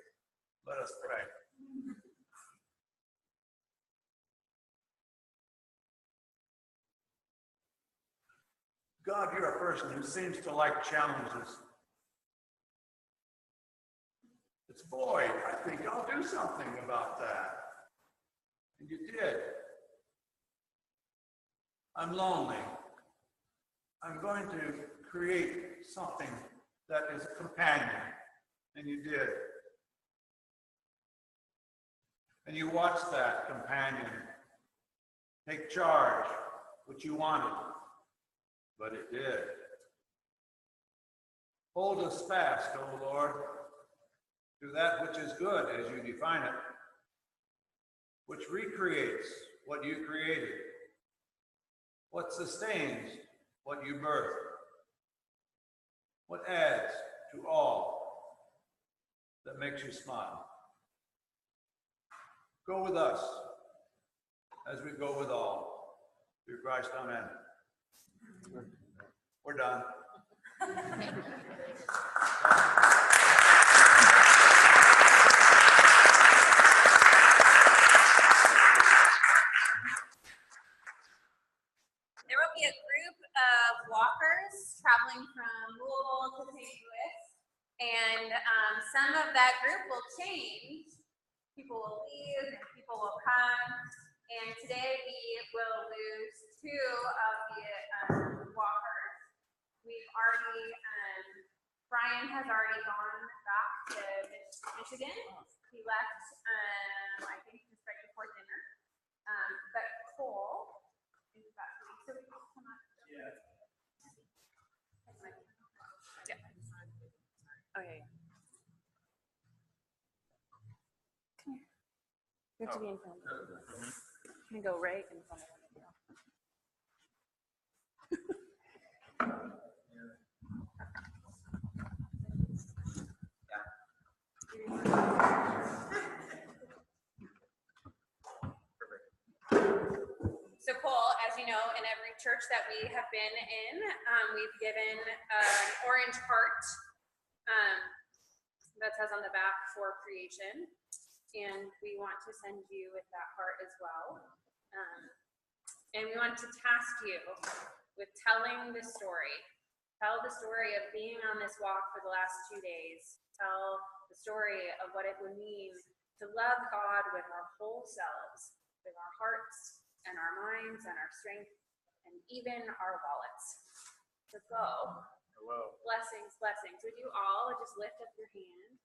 Let us pray. God, you're a person who seems to like challenges. It's void. I think I'll do something about that. And you did. I'm lonely. I'm going to create something that is a companion. And you did. And you watched that companion take charge, which you wanted. But it did. Hold us fast, O Lord, to that which is good as you define it, which recreates what you created, what sustains what you birthed, what adds to all that makes you smile. Go with us as we go with all. Through Christ, amen. We're done. There will be a group of walkers traveling from Louisville to St. Louis, and some of that group will change. People will leave, and people will come, and today we will lose two of the walkers. We've already, Brian has already gone back to Michigan. He left, I think, just right before dinner. But Cole is back. So we can come up. Yeah. Okay. You have to be in front of it. Can you go right in front of it? So Cole, as you know, in every church that we have been in, we've given an orange heart that says on the back for creation. And we want to send you with that heart as well. And we want to task you with telling the story. Tell the story of being on this walk for the last 2 days. Tell the story of what it would mean to love God with our whole selves, with our hearts and our minds and our strength and even our wallets. So go. Hello. Blessings, blessings. Would you all just lift up your hand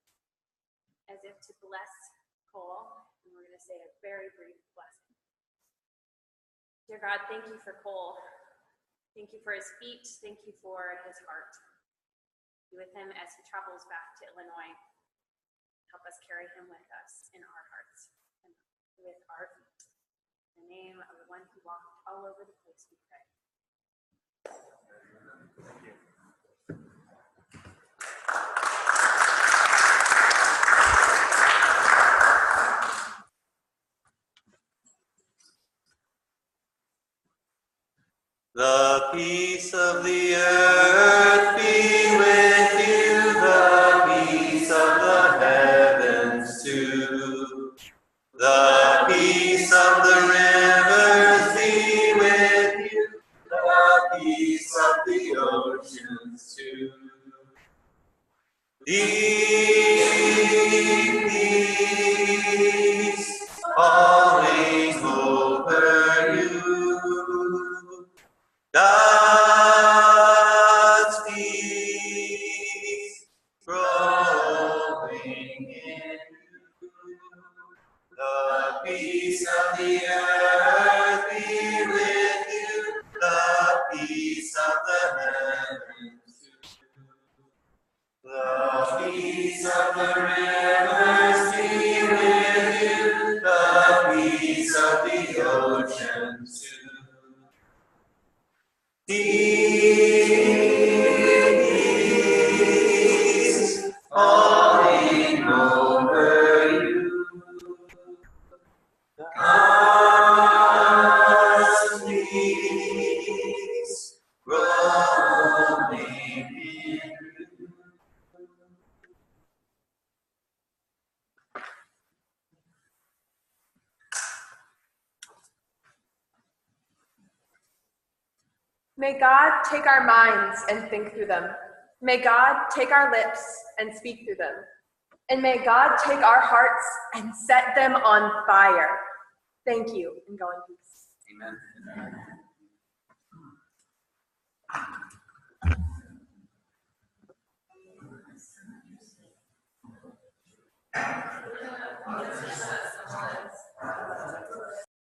as if to bless Cole, and we're going to say a very brief blessing. Dear God, thank you for Cole. Thank you for his feet. Thank you for his heart. Be with him as he travels back to Illinois. Help us carry him with us in our hearts. with our feet. In the name of the one who walked all over the place, we pray. Thank you. The peace of the earth be with you, the peace of the heavens too. The peace of the rivers be with you, the peace of the oceans too. Deep peace falling over you. God's peace growing in you. The peace of the earth be with you. The peace of the heavens too. The peace of the rivers be with you. The peace of the oceans too. Peace falling over you. God's peace growing in you. May God take our minds and think through them. May God take our lips and speak through them. And may God take our hearts and set them on fire. Thank you, and go in peace. Amen.